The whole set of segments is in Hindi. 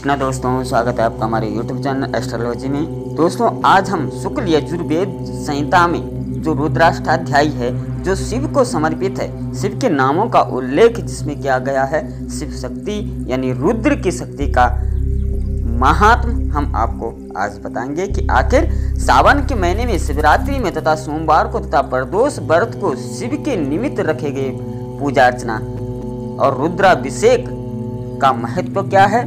कृष्णा दोस्तों, स्वागत है आपका हमारे YouTube चैनल एस्ट्रोलॉजी में। दोस्तों, आज हम शुक्ल यजुर्वेद संहिता में जो रुद्राष्टाध्यायी है, जो शिव को समर्पित है, शिव के नामों का उल्लेख जिसमें किया गया है, शिव शक्ति यानी रुद्र की शक्ति का महात्म हम आपको आज बताएंगे कि आखिर सावन के महीने में शिवरात्रि में तथा सोमवार को तथा प्रदोष व्रत को शिव के निमित्त रखे गए पूजा अर्चना और रुद्राभिषेक का महत्व क्या है,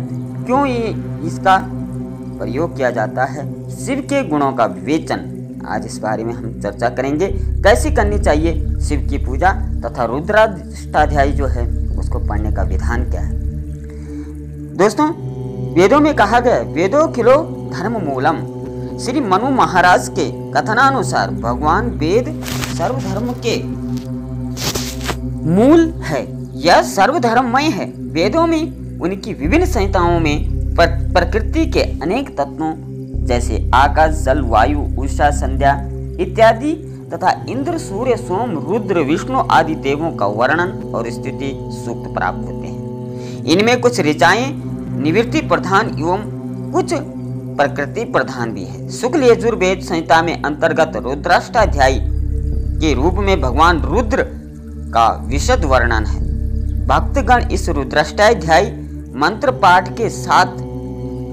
क्यों ये इसका प्रयोग किया जाता है, शिव के गुणों का विवेचन आज इस बारे में हम चर्चा करेंगे। कैसे करनी चाहिए शिव की पूजा तथा रुद्राष्टाध्यायी जो है उसको पढ़ने का विधान क्या है। दोस्तों, वेदों में कहा गया वेदो खिलो धर्म मूलम। श्री मनु महाराज के कथनानुसार भगवान वेद सर्वधर्म के मूल है, यह सर्वधर्ममय है। वेदों में उनकी विभिन्न संहिताओं में प्रकृति के अनेक तत्वों जैसे आकाश, जल, वायु, उषा, संध्या इत्यादि तथा इंद्र, सूर्य, सोम, रुद्र, विष्णु आदि देवों का वर्णन और स्तुति सूक्त प्राप्त होते हैं। इनमें कुछ ऋचाएं निवृत्ति प्रधान एवं कुछ प्रकृति प्रधान भी है। शुक्ल यजुर्वेद संहिता में अंतर्गत रुद्राष्टाध्यायी के रूप में भगवान रुद्र का विशद वर्णन है। भक्तगण इस रुद्राष्टाध्यायी मंत्र पाठ के साथ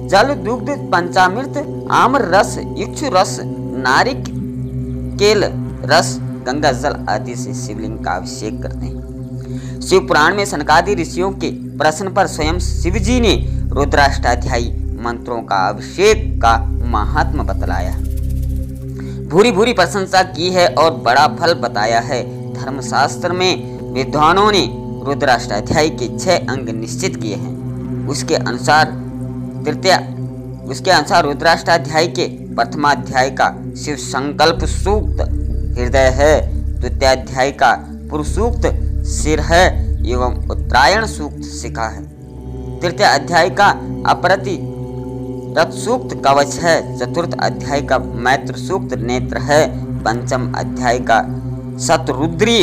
जल, दुग्ध, पंचामृत, आम्र रस, इक्षु रस, नारिकेल रस, गंगा जल आदि से शिवलिंग का अभिषेक करते हैं। शिव पुराण में सनकादि ऋषियों के प्रश्न पर स्वयं शिवजी ने रुद्राष्टाध्यायी मंत्रों का अभिषेक का महात्म बतलाया, भूरी भूरी प्रशंसा की है और बड़ा फल बताया है। धर्मशास्त्र में विद्वानों ने रुद्राष्टाध्यायी के 6 अंग निश्चित किए हैं। उसके अनुसार रुद्राष्टाध्यायी के प्रथमाध्याय का शिव संकल्प सूक्त हृदय है, द्वितीयाध्याय का पुरुष सूक्त सिर है एवं उत्तरायण सूक्त शिखा है, तृतीय अध्याय का अपरति रथ सूक्त कवच है, चतुर्थ अध्याय का मैत्र सूक्त नेत्र है, पंचम अध्याय का शतरुद्रीय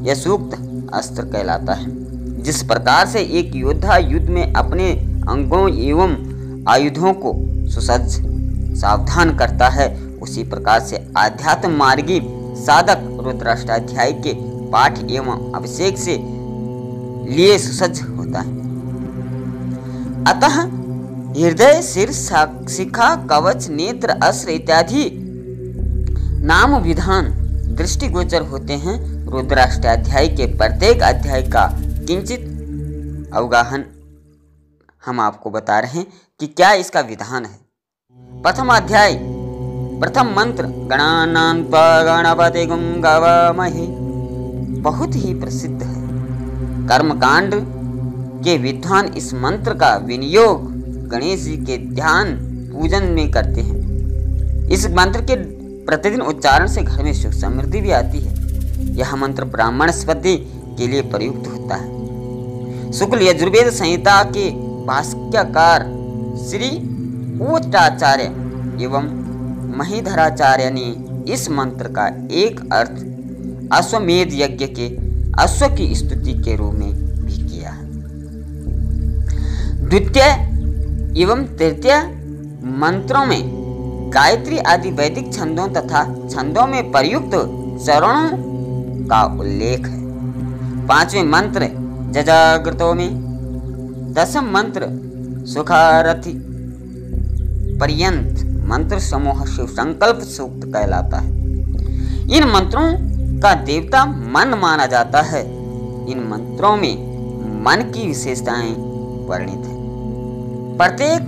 यह सूक्त अस्त्र कहलाता है। जिस प्रकार से एक योद्धा युद्ध में अपने अंगों एवं आयुधों को सुसज्ज सावधान करता है, उसी प्रकार से आध्यात्म मार्गी साधक रुद्राष्टाध्यायी के पाठ एवं अभिषेक से लिए सुसज्ज होता है। अतः हृदय, सिर, शिखा, कवच, नेत्र, अस्त्र इत्यादि नाम विधान दृष्टिगोचर होते हैं। रुद्राष्टाध्यायी के प्रत्येक अध्याय का किंचित अवगाहन हम आपको बता रहे हैं कि क्या इसका विधान है। प्रथम अध्याय प्रथम मंत्र गणानान्त्वा गणपतिगुं गवामहे बहुत ही प्रसिद्ध है। कर्मकांड के विद्वान इस मंत्र का विनियोग गणेश जी के ध्यान पूजन में करते हैं। इस मंत्र के प्रतिदिन उच्चारण से घर में सुख समृद्धि भी आती है। यह मंत्र ब्राह्मणस्पति के लिए प्रयुक्त होता है। शुक्ल यजुर्वेद संहिता के भाष्यकार श्री ऊटाचार्य एवं महीधराचार्य ने इस मंत्र का एक अर्थ अश्वमेध यज्ञ के अश्व की स्तुति के रूप में भी किया है। द्वितीय एवं तृतीय मंत्रों में गायत्री आदि वैदिक छंदों तथा छंदों में प्रयुक्त चरणों का उल्लेख है। 5वें मंत्र जजाग्रतो में, 10वीं मंत्र सुखारथि पर्यंत मंत्र समूह शिव संकल्प सूक्त कहलाता है। इन मंत्रों का देवता मन माना जाता है। इन मंत्रों में मन की विशेषताएं वर्णित है। प्रत्येक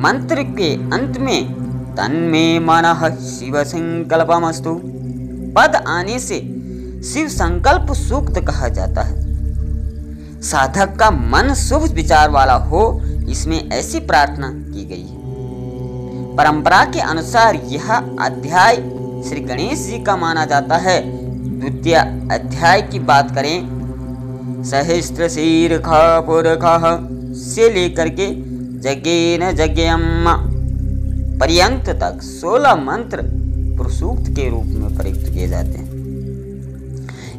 मंत्र के अंत में तन्मे मनः शिव संकल्पमस्तु पद आने से शिव संकल्प सूक्त कहा जाता है। साधक का मन शुभ विचार वाला हो, इसमें ऐसी प्रार्थना की गई है। परंपरा के अनुसार यह अध्याय श्री गणेश जी का माना जाता है। द्वितीय अध्याय की बात करें, सहस्त्र शीर्षः पुरखः से लेकर के जज्ञेन जज्ञयम् पर्यंत तक 16 मंत्र पुरुषसूक्त के रूप में प्रयुक्त किए जाते हैं।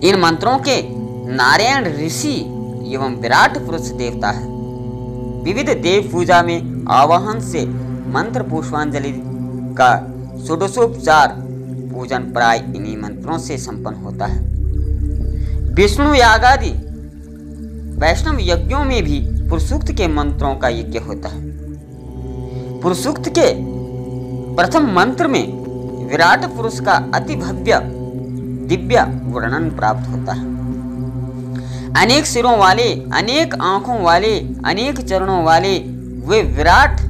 इन मंत्रों के नारायण ऋषि एवं विराट पुरुष देवता है। विविध देव पूजा में आवाहन से मंत्र पुष्पांजलि का षोडशोपचार पूजन प्राय इन्हीं मंत्रों से संपन्न होता है। विष्णु याग आदि वैष्णव यज्ञों में भी पुरुषसूक्त के मंत्रों का यज्ञ होता है। पुरुषसूक्त के प्रथम मंत्र में विराट पुरुष का अति भव्य दिव्य वर्णन प्राप्त होता है। अनेक सिरों वाले, अनेक आंखों वाले, अनेक चरणों वाले वे विराट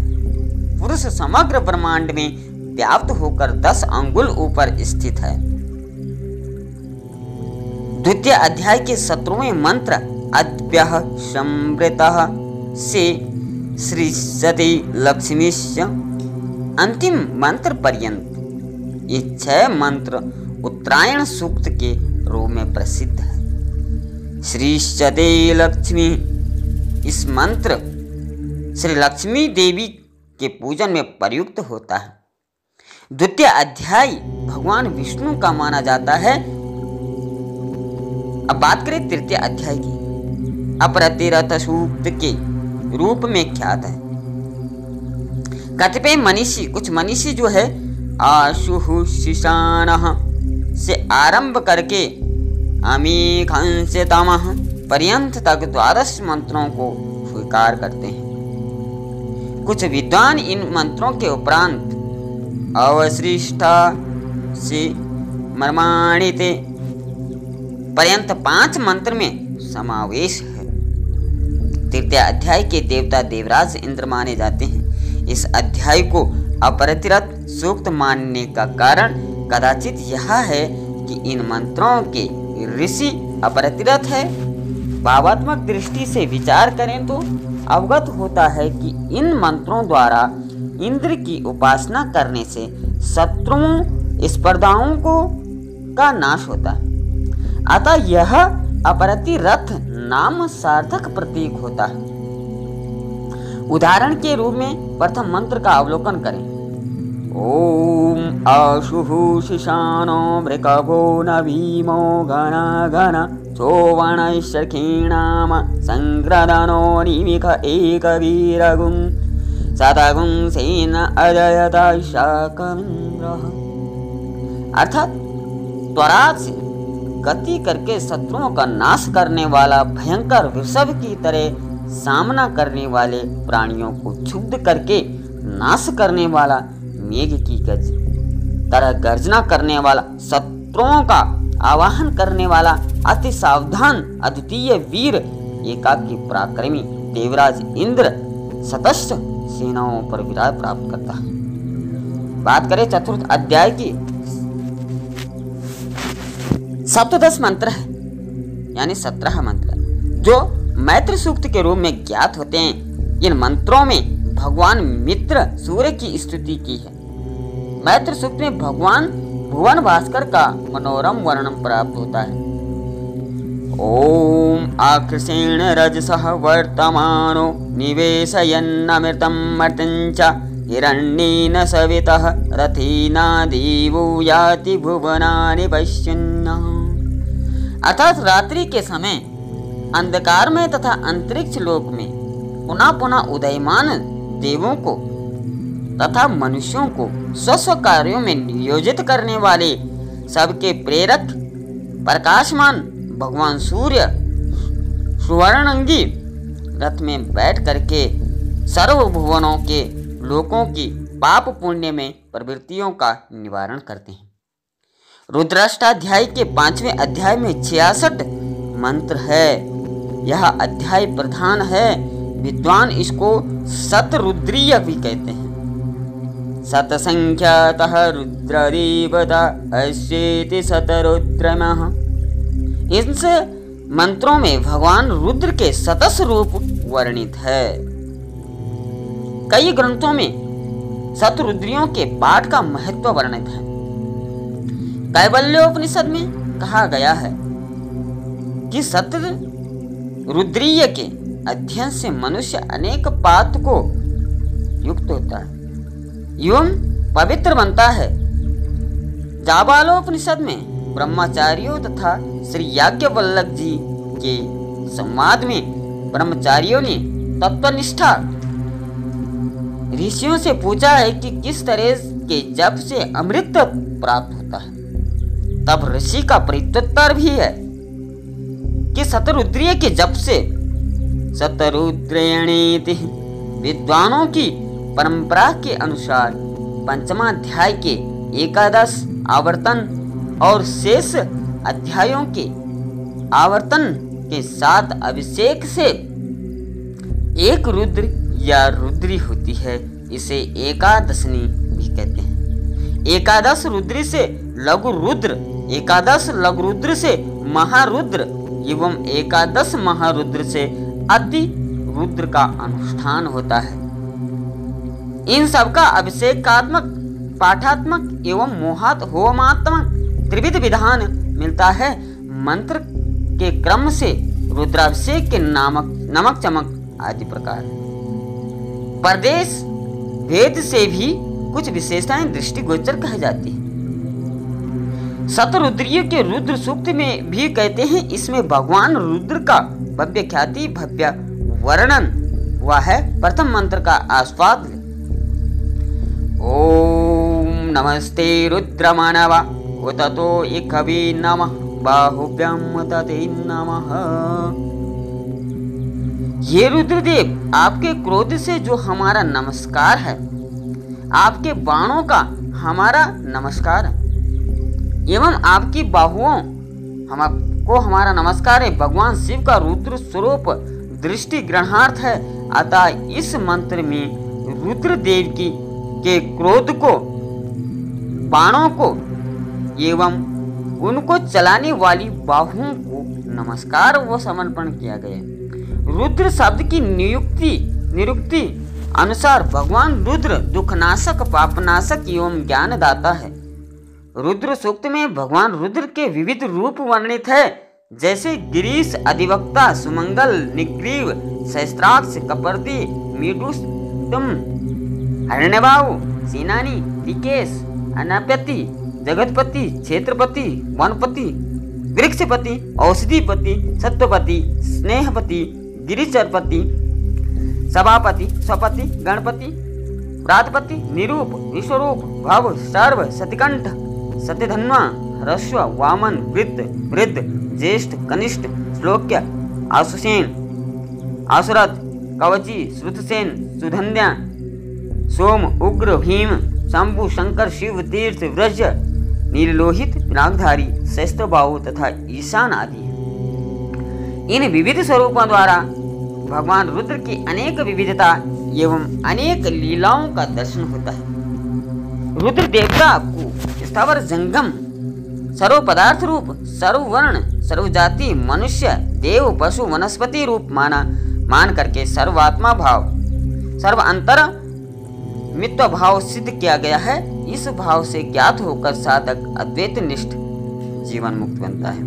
पुरुष समग्र ब्रह्मांड में व्याप्त होकर 10 अंगुल ऊपर स्थित है। द्वितीय अध्याय के 17वें मंत्र अद्भ्यः संवृतः से सृजति लक्ष्मीश्च अंतिम मंत्र पर्यंत ये 6 मंत्र उत्तरायण सूक्त के रूप में प्रसिद्ध है। सृजते लक्ष्मी, इस मंत्र श्री लक्ष्मी देवी के पूजन में प्रयुक्त होता है। द्वितीय अध्याय भगवान विष्णु का माना जाता है। अब बात करें तृतीय अध्याय की, अपरतिरथ सूक्त के रूप में ख्यात है। कतिपय मनीषी, कुछ मनीषी जो है आशुहु शिशानः से आरंभ करके अमीखंसितमः पर्यंत तक 12 मंत्रों को स्वीकार करते हैं। कुछ विद्वान इन मंत्रों के उपरांत अवसृष्टा से मर्माणिते पर्यंत 5 मंत्र में समावेश है। तृतीय अध्याय के देवता देवराज इंद्र माने जाते हैं। इस अध्याय को अपरतिरथ सूक्त मानने का कारण कदाचित यह है कि इन मंत्रों के ऋषि अपरतिरथ है। भावात्मक दृष्टि से विचार करें तो अवगत होता है कि इन मंत्रों द्वारा इंद्र की उपासना करने से शत्रुओं स्पर्धाओं का नाश होता है। अतः यह अपरतिरथ नाम सार्थक प्रतीक होता है। उदाहरण के रूप में प्रथम मंत्र का अवलोकन करें। ओम आशुहु शिशानो मृकभो नवीमो गण गण चोवणैषखीणाम संग्रदनो निमिख एकवीरगुं सतगुं सेन अजयत शाकमिन्द्रः। अर्थात त्वरा से गति करके शत्रुओं का नाश करने वाला भयंकर वृषभ की तरह सामना करने वाले प्राणियों को क्षुब्ध करके नाश करने वाला मेघ की तरह गर्जना करने वाला शत्रुओं का आवाहन करने वाला अति सावधान अद्वितीय वीर एकाकी पराक्रमी देवराज इंद्र सतस्थ सेनाओं पर विजय प्राप्त करता है। बात करें चतुर्थ अध्याय की, सप्तदश मंत्र है यानी 17 मंत्र जो मैत्र सूक्त के रूप में ज्ञात होते हैं। इन मंत्रों में भगवान मित्र सूर्य की स्तुति की है। मैत्र सूक्त में भगवान भुवन भास्कर का मनोरम वर्णन प्राप्त होता है। ओम आकृषेण रजसः वर्तमानो निवेशयन्नमृतं मर्त्यञ्च हिरण्येन सवितः रथेना देवो याति भुवनानि पश्यन्नः। अर्थात रात्रि के समय अंधकार में तथा अंतरिक्ष लोक में पुनः पुनः उदयमान देवों को तथा मनुष्यों को स्व कार्यों में नियोजित करने वाले सबके प्रेरक प्रकाशमान भगवान सूर्य सुवर्णंगी रथ में बैठ करके सर्व भुवनों के लोकों की पाप पुण्य में प्रवृत्तियों का निवारण करते हैं। रुद्राष्टाध्याय के 5वें अध्याय में 66 मंत्र है। यह अध्याय प्रधान है। विद्वान इसको शतरुद्रीय भी कहते हैं। शतसंख्यातः रुद्रदेवता अस्येति शतरुद्रमः। इस मंत्रों में भगवान रुद्र के शतस रूप वर्णित है। कई ग्रंथों में शतरुद्रियों के पाठ का महत्व वर्णित है। कैवल्योपनिषद में कहा गया है कि शत रुद्रीय के अध्ययन से मनुष्य अनेक पाप को युक्त होता है एवं पवित्र बनता है। जाबालोपनिषद में ब्रह्मचारियों तथा श्री याज्ञवल्क्य जी के संवाद में ब्रह्मचारियों ने तत्वनिष्ठा ऋषियों से पूछा है कि किस तरह के जप से अमृत प्राप्त होता है। तब ऋषि का प्रत्युत्तर भी है कि शतरुद्रीय के जप से, शतरुद्रेणीति, विद्वानों की परंपरा के अनुसार पंचमाध्याय के 11 आवर्तन और शेष अध्यायों के आवर्तन के साथ अभिषेक से एक रुद्र या रुद्री होती है। इसे एकादशनी भी कहते हैं। एकादश रुद्री से लघु रुद्र, एकादश लघु रुद्र से महारुद्र एवं एकादश महारुद्र से अति रुद्र का अनुष्ठान होता है। इन सब का अभिषेकात्मक, पाठात्मक एवं होमात्मक त्रिविध विधान मिलता है। मंत्र के क्रम से रुद्राभिषेक के नमक चमक आदि प्रकार। प्रदेश भेद से भी कुछ विशेषताएं दृष्टिगोचर कही जाती है। शतरुद्रीय के रुद्र सूक्त में भी कहते हैं, इसमें भगवान रुद्र का भव्य ख्याति, भव्य वर्णन हुआ है। प्रथम मंत्र का आस्वाद। ओम नमस्ते रुद्र मानवा उत तो इखवी नमः बाहुभ्याम तते नमः। ये रुद्रदेव, आपके क्रोध से जो हमारा नमस्कार है, आपके बाणों का हमारा नमस्कार एवं आपकी बाहुओं हमको हमारा नमस्कार है। भगवान शिव का रुद्र स्वरूप दृष्टि ग्रहणार्थ है। अतः इस मंत्र में रुद्रदेव के क्रोध को, बाणों को एवं उनको चलाने वाली बाहुओं को नमस्कार व समर्पण किया गया। रुद्र शब्द की निरुक्ति अनुसार भगवान रुद्र दुखनाशक, पापनाशक एवं ज्ञानदाता है। रुद्र सूक्त में भगवान रुद्र के विविध रूप वर्णित है, जैसे गिरीश, अधिवक्ता, सुमंगल, निग्रीव, सहस्त्राक्ष, कपर्दी, मीडुस्तम, हरण्यबाहु, सेनानी, ऋकेश, अनाप्यति, जगतपति, क्षेत्रपति, वनपति, वृक्षपति, औषधिपति, सत्वपति, स्नेहपति, गिरिचरपति, सभापति, स्वपति, गणपति, व्रातपति, निरूप, विश्वरूप, भव, सर्व, सतिकंठ, सत्यधन्वा, ह्रस्व, वामन, वृद्ध, ज्येष्ठ, कनिष्ठ, श्लोक्य, आशुसेन, आशुरथ, कवची, श्रुतसेन, सुधन्या, सोम, उग्र, भीम, शंभु, शंकर, शिव, तीर्थ, व्रज, नीललोहित, नागधारी, सहस्त्रबाहु तथा ईशान आदि। इन विविध स्वरूपों द्वारा भगवान रुद्र की अनेक विविधता एवं अनेक लीलाओं का दर्शन होता है। रुद्र देवता को स्थावर जंगम, सर्व पदार्थ रूप, सर्ववर्ण, सर्वजाति, मनुष्य, देव, पशु, वनस्पति रूप मान करके सर्वात्मा भाव, सर्वांतर मित्व भाव सिद्ध किया गया है। इस भाव से ज्ञात होकर साधक अद्वैत निष्ठ जीवन मुक्त बनता है।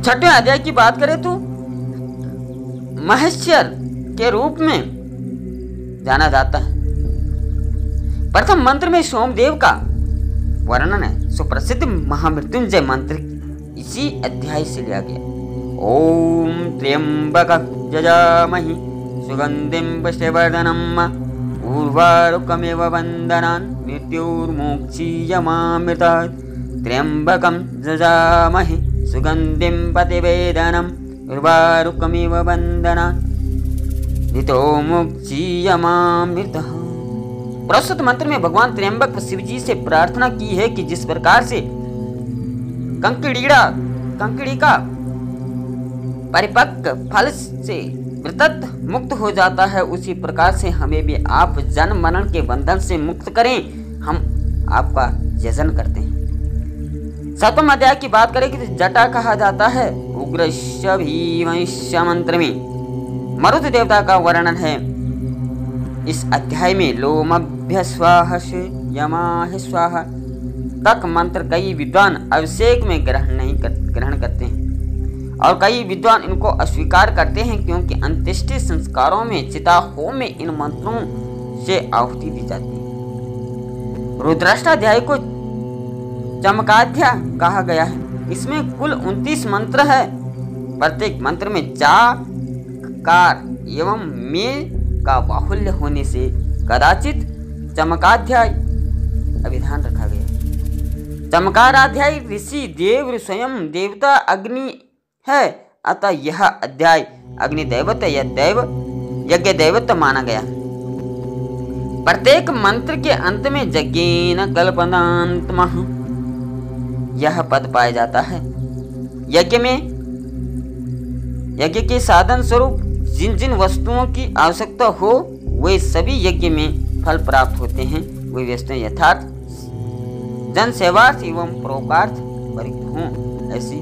छठवें अध्याय की बात करें तो महेश्वर के रूप में जाना जाता है। प्रथम मंत्र में सोमदेव का वर्णन है। सुप्रसिद्ध महामृत्युंजय मंत्र इसी अध्याय से लिया गया। ओम त्र्यंबक यजामहि सुगंधिं पुष्टिवर्धनम् उर्वारुकमिव वन्दनान् मृत्युर्मोक्षीयमामृतात्। त्र्यंबकं यजामहि सुगंधिं प्रतिवेदनम् उर्वारुकमिव वन्दनान् मृत्युर्मोक्षीयमामृतः। प्रस्तुत मंत्र में भगवान त्र्यंबक शिव जी से प्रार्थना की है कि जिस प्रकार से कंकड़ी का परिपक्व फल से मृतत्व मुक्त हो जाता है, उसी प्रकार से हमें भी आप जन्म मरण के बंधन से मुक्त करें। हम आपका यजन करते हैं। सप्तम अध्याय की बात करें कि जटा कहा जाता है। उग्रश्य भीमश्य मंत्र में मरुत देवता का वर्णन है। इस अध्याय में लोमभ्य स्वाहा से यमाह स्वाहा तक मंत्र कई विद्वान अभिषेक में ग्रहण करते हैं और कई विद्वान इनको अस्वीकार करते हैं, क्योंकि अंत्येष्टि संस्कारों में चिताहोम में इन मंत्रों से आहुति दी जाती है। रुद्राष्टाध्याय को चमकाध्याय कहा गया है। इसमें कुल 29 मंत्र है। प्रत्येक मंत्र में 4 कार एवं में का बाहुल्य होने से कदाचित चमकाध्याय, अभी ध्यान रखा गया, चमकाराध्याय ऋषि देव स्वयं देवता अग्नि है, अतः यह अध्याय अग्नि दैवत या दैव यज्ञ दैवत माना गया। प्रत्येक मंत्र के अंत में यज्ञेन कल्पनान्तमः यह पद पाया जाता है। यज्ञ के साधन स्वरूप जिन जिन वस्तुओं की आवश्यकता हो वे सभी यज्ञ में फल प्राप्त होते हैं। वे वस्तुएं यथार्थ जन सेवार्थ एवं परोपकार परित हों, ऐसी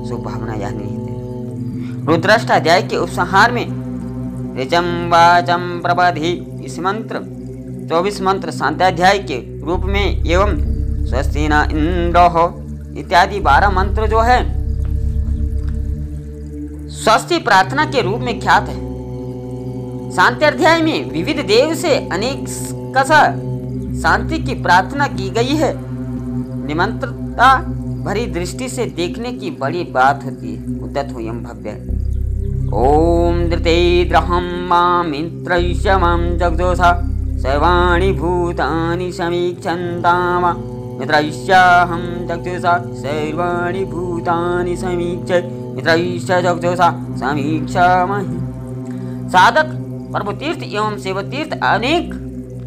शुभ भावना यह निहित है। रुद्राष्टाध्याय के उपसंहार में ऋचं वाचं प्रबधि इस मंत्र 24 मंत्र शांत्याध्याय के रूप में एवं स्वस्ति न इंद्रो इत्यादि 12 मंत्र जो है स्वस्ति प्रार्थना के रूप में ख्यात है। शांत्याध्याय में विविध देव से अनेक कसा शांति की प्रार्थना की गई है। निमंत्रता भरी दृष्टि से देखने की बड़ी बात होती है। उद्यत हुयम भव्य ओम धृतेद्रहं मामित्रैष्य मां जगदोषा सर्वाणि भूतानि समीक्षन्ताम मित्रैष्याहं जगदोषा सर्वाणि भूतानि समीक्ष्य मित्रैष्य जगदोषा समीक्षामहि। साधक प्रभुतीर्थ एवं सेवतीर्थ अनेक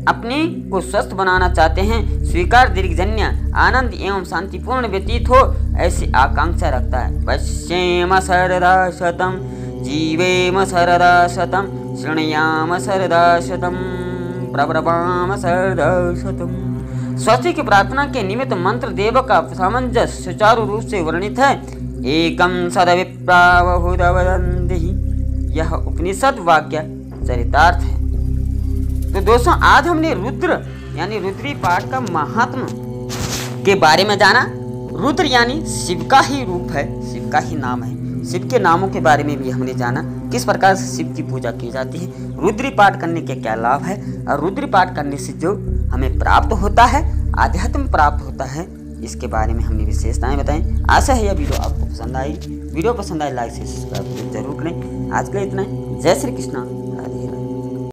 अपने को स्वस्थ बनाना चाहते हैं, स्वीकार दीर्घजन्य आनंद एवं शांतिपूर्ण व्यतीत हो ऐसी आकांक्षा रखता है। पश्येम सरदा शतम जीवेम सरदा शतम शृणुयाम सरदा शतम प्रब्रवाम सरदा शतम। स्वस्ति की प्रार्थना के निमित्त मंत्र देव का सामंजस्य सुचारू रूप से वर्णित है। एकम सदविप्रावहुत वदन्ति, यह उपनिषद वाक्य चरितार्थ है। तो दोस्तों आज हमने रुद्र यानी रुद्री पाठ का महात्म के बारे में जाना। रुद्र यानी शिव का ही रूप है, शिव का ही नाम है। शिव के नामों के बारे में भी हमने जाना, किस प्रकार से शिव की पूजा की जाती है, रुद्री पाठ करने के क्या लाभ है और रुद्री पाठ करने से जो हमें प्राप्त होता है, आध्यात्म प्राप्त होता है, इसके बारे में हमने विशेषताएं बताई। आशा है यह वीडियो आपको पसंद आई। वीडियो पसंद आए लाइक से सब्सक्राइब जरूर करें। आज के लिए इतना ही। जय श्री कृष्ण।